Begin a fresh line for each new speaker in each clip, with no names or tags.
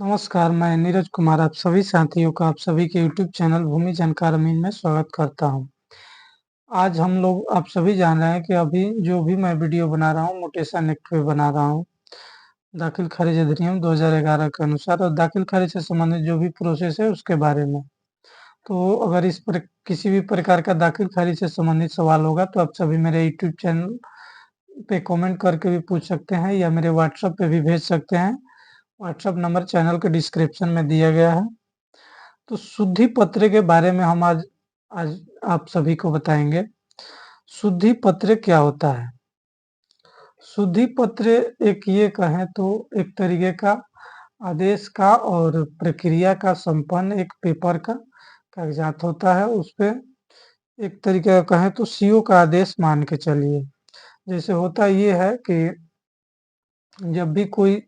नमस्कार, मैं नीरज कुमार आप सभी साथियों का आप सभी के यूट्यूब चैनल भूमि जानकार अमीन में स्वागत करता हूं। आज हम लोग आप सभी जान रहे हैं कि अभी जो भी मैं वीडियो बना रहा हूं म्यूटेशन एक्ट पे बना रहा हूं। दाखिल खारिज अधिनियम 2011 के अनुसार और दाखिल खारिज से संबंधित जो भी प्रोसेस है उसके बारे में। तो अगर इस पर किसी भी प्रकार का दाखिल खारिज से संबंधित सवाल होगा तो आप सभी मेरे यूट्यूब चैनल पे कमेंट करके भी पूछ सकते हैं या मेरे व्हाट्सएप पे भी भेज सकते हैं। व्हाट्सएप नंबर चैनल के डिस्क्रिप्शन में दिया गया है। तो शुद्धि पत्र के बारे में हम आज आज आप सभी को बताएंगे। शुद्धि पत्र क्या होता है? शुद्धि पत्र एक ये कहें तो एक तरीके का आदेश का और प्रक्रिया का संपन्न एक पेपर का कागजात होता है। उस पे एक तरीके का कहें तो सीओ का आदेश मान के चलिए। जैसे होता ये है कि जब भी कोई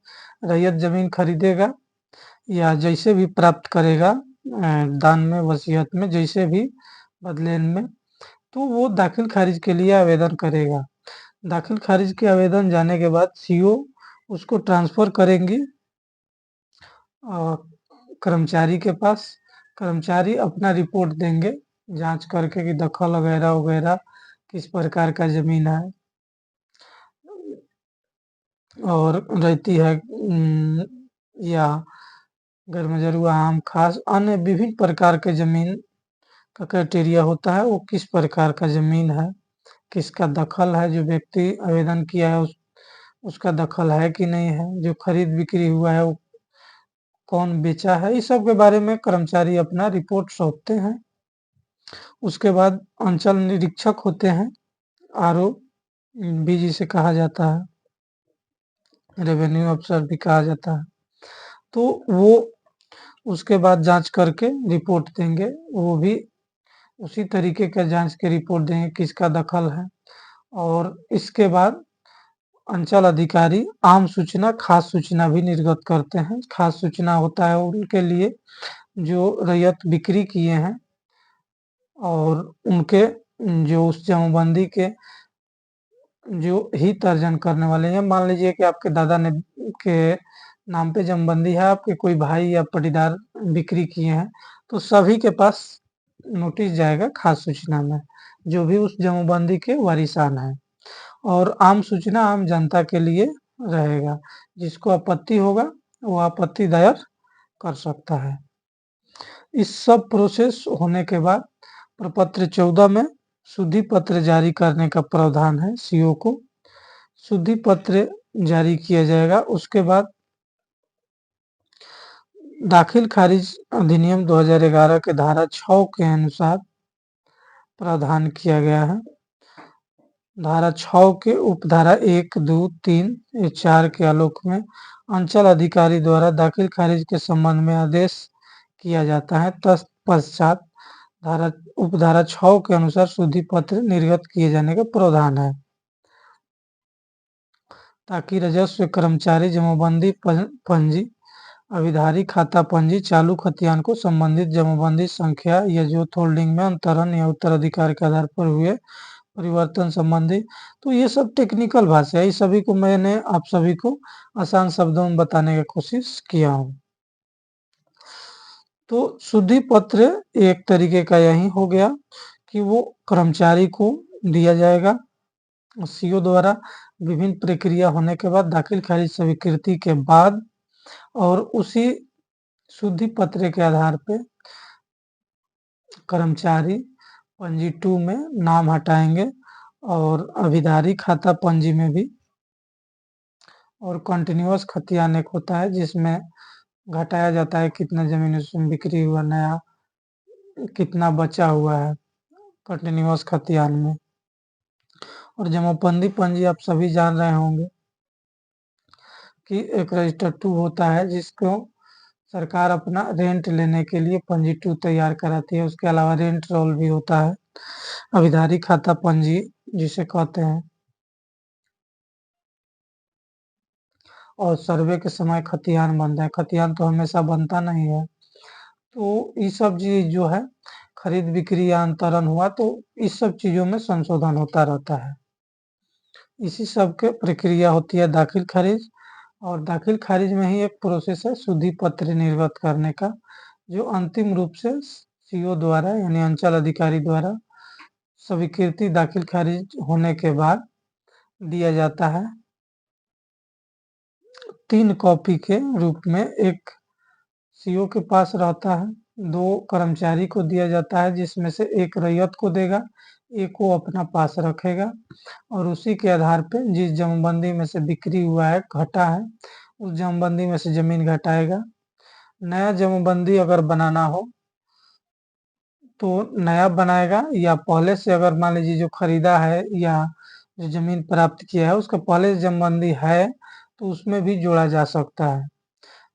रैयत जमीन खरीदेगा या जैसे भी प्राप्त करेगा दान में, वसीयत में, जैसे भी बदले में, तो वो दाखिल खारिज के लिए आवेदन करेगा। दाखिल खारिज के आवेदन जाने के बाद सीओ उसको ट्रांसफर करेंगी कर्मचारी के पास। कर्मचारी अपना रिपोर्ट देंगे जांच करके कि दखल वगैरह वगैरह किस प्रकार का जमीन है और रहती है या गरमजरुआ आम खास अन्य विभिन्न प्रकार के जमीन का क्राइटेरिया होता है। वो किस प्रकार का जमीन है, किसका दखल है, जो व्यक्ति आवेदन किया है उसका दखल है कि नहीं है, जो खरीद बिक्री हुआ है वो कौन बेचा है, इस सब के बारे में कर्मचारी अपना रिपोर्ट सौंपते हैं। उसके बाद अंचल निरीक्षक होते हैं, आरओ बी जिसे कहा जाता है, रेवेन्यू अफसर भी कहा जाता है। तो वो उसके बाद जांच करके रिपोर्ट देंगे। वो भी उसी तरीके का जांच के रिपोर्ट देंगे किसका दखल है। और इसके बाद अंचल अधिकारी आम सूचना, खास सूचना भी निर्गत करते हैं। खास सूचना होता है उनके लिए जो रैयत बिक्री किए हैं और उनके जो उस जमाबंदी के जो हित अर्जन करने वाले हैं। मान लीजिए कि आपके दादा ने के नाम पे जमबंदी है, आपके कोई भाई या पटीदार बिक्री किए हैं, तो सभी के पास नोटिस जाएगा खास सूचना में, जो भी उस जमाबंदी के वारिसान हैं। और आम सूचना आम जनता के लिए रहेगा। जिसको आपत्ति होगा वो आपत्ति दायर कर सकता है। इस सब प्रोसेस होने के बाद प्रपत्र 14 में शुद्धि पत्र जारी करने का प्रावधान है। सीओ को शुद्धि पत्र जारी किया जाएगा। उसके बाद दाखिल खारिज अधिनियम 2011 के धारा 6 के अनुसार प्रावधान किया गया है। धारा 6 के उपधारा 1, 2, 3, 4 के आलोक में अंचल अधिकारी द्वारा दाखिल खारिज के संबंध में आदेश किया जाता है। तत्पश्चात उपधारा 6 के अनुसार शुद्धि पत्र निर्गत किए जाने का प्रावधान है, ताकि राजस्व, कर्मचारी जमाबंदी पंजी, अविधारी खाता पंजी, चालू खतियान को संबंधित जमाबंदी संख्या या जोत होल्डिंग में अंतरण या उत्तराधिकार के आधार पर हुए परिवर्तन संबंधी। तो ये सब टेक्निकल भाषा है, इस सभी को मैंने आप सभी को आसान शब्दों में बताने की कोशिश किया हूँ। तो शुद्धि पत्र एक तरीके का यही हो गया कि वो कर्मचारी को दिया जाएगा सीओ द्वारा। विभिन्न प्रक्रिया होने के बाद दाखिल खारिज स्वीकृति के बाद और उसी शुद्धि पत्र के आधार पे कर्मचारी पंजी 2 में नाम हटाएंगे और अविधारी खाता पंजी में भी। और कंटिन्यूअस खतियान एक होता है जिसमें घटाया जाता है कितना जमीन उसमें बिक्री हुआ, नया कितना बचा हुआ है कंटिन्यूअस खतियान में। और जमाबंदी पंजी आप सभी जान रहे होंगे कि एक रजिस्टर 2 होता है जिसको सरकार अपना रेंट लेने के लिए पंजी 2 तैयार कराती है। उसके अलावा रेंट रोल भी होता है, अविधारी खाता पंजी जिसे कहते हैं, और सर्वे के समय खतियान बनता है। खतियान तो हमेशा बनता नहीं है। तो ये सब चीज जो है खरीद बिक्री या अंतरण हुआ तो इस सब चीजों में संशोधन होता रहता है। इसी सब के प्रक्रिया होती है दाखिल खारिज। और दाखिल खारिज में ही एक प्रोसेस है शुद्धि पत्र निर्गत करने का, जो अंतिम रूप से सीओ द्वारा यानी अंचल अधिकारी द्वारा स्वीकृति दाखिल खारिज होने के बाद दिया जाता है। 3 कॉपी के रूप में एक सीओ के पास रहता है, 2 कर्मचारी को दिया जाता है जिसमें से एक रैयत को देगा, एक वो अपना पास रखेगा और उसी के आधार पे जिस जमाबंदी में से बिक्री हुआ है, घटा है, उस जमाबंदी में से ज़मीन घटाएगा। नया जमाबंदी अगर बनाना हो तो नया बनाएगा या पहले से अगर मान लीजिए जो खरीदा है या जो ज़मीन प्राप्त किया है उसका पहले से जमाबंदी है, तो उसमें भी जोड़ा जा सकता है।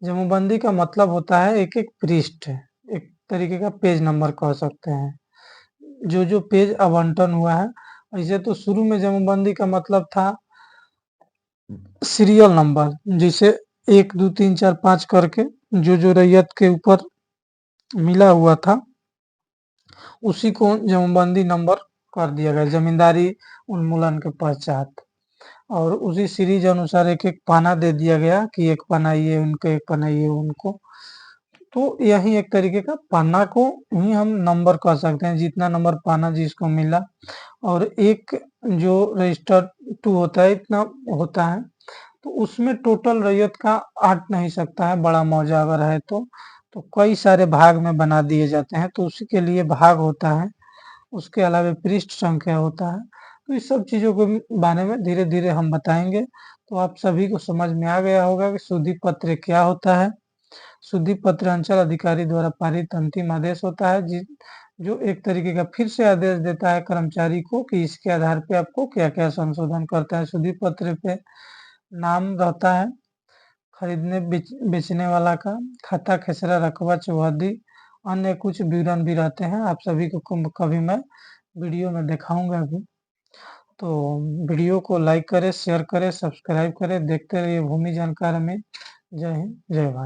जमाबंदी का मतलब होता है एक-एक पृष्ठ, एक तरीके का पेज नंबर कह सकते हैं। जो-जो पेज आवंटन हुआ है, ऐसे तो शुरू में जमाबंदी का मतलब था सीरियल नंबर, जैसे 1, 2, 3, 4, 5 करके जो-जो रैयत के ऊपर मिला हुआ था, उसी को जमाबंदी नंबर कर दिया गया, जमींदारी उन्मूलन के पश्चात। और उसी सीरीज अनुसार एक-एक पाना दे दिया गया कि एक पाना ये उनको, एक पाना ये उनको। तो यही एक तरीके का पाना को ही हम नंबर कह सकते हैं, जितना नंबर पाना जिसको मिला। और एक जो रजिस्टर 2 होता है, इतना होता है, तो उसमें टोटल रैयत का अट नहीं सकता है, बड़ा मौजा अगर है तो कई सारे भाग में बना दिए जाते हैं, तो उसी के लिए भाग होता है, उसके अलावा पृष्ठ संख्या होता है। तो इस सब चीज़ों के बारे में धीरे-धीरे हम बताएँगे, तो आप सभी को समझ में आ गया होगा कि शुद्धि पत्र क्या होता है। शुद्धि पत्र अंचल अधिकारी द्वारा पारित अंतिम आदेश होता है, जो एक तरीके का फिर से आदेश देता है कर्मचारी को कि इसके आधार पे आपको क्या-क्या संशोधन करता है। शुद्धि पत्र पे नाम रहता है, खरीदने बेचने वाला का, खाता, खेसरा, रकबा, चौहद्दी, अन्य कुछ विवरण भी रहते हैं। आप सभी को कभी मैं वीडियो में दिखाऊँगा भी। तो वीडियो को लाइक करें, शेयर करें, सब्सक्राइब करें, देखते रहिए भूमि जानकार में। जय हिंद, जय भारत।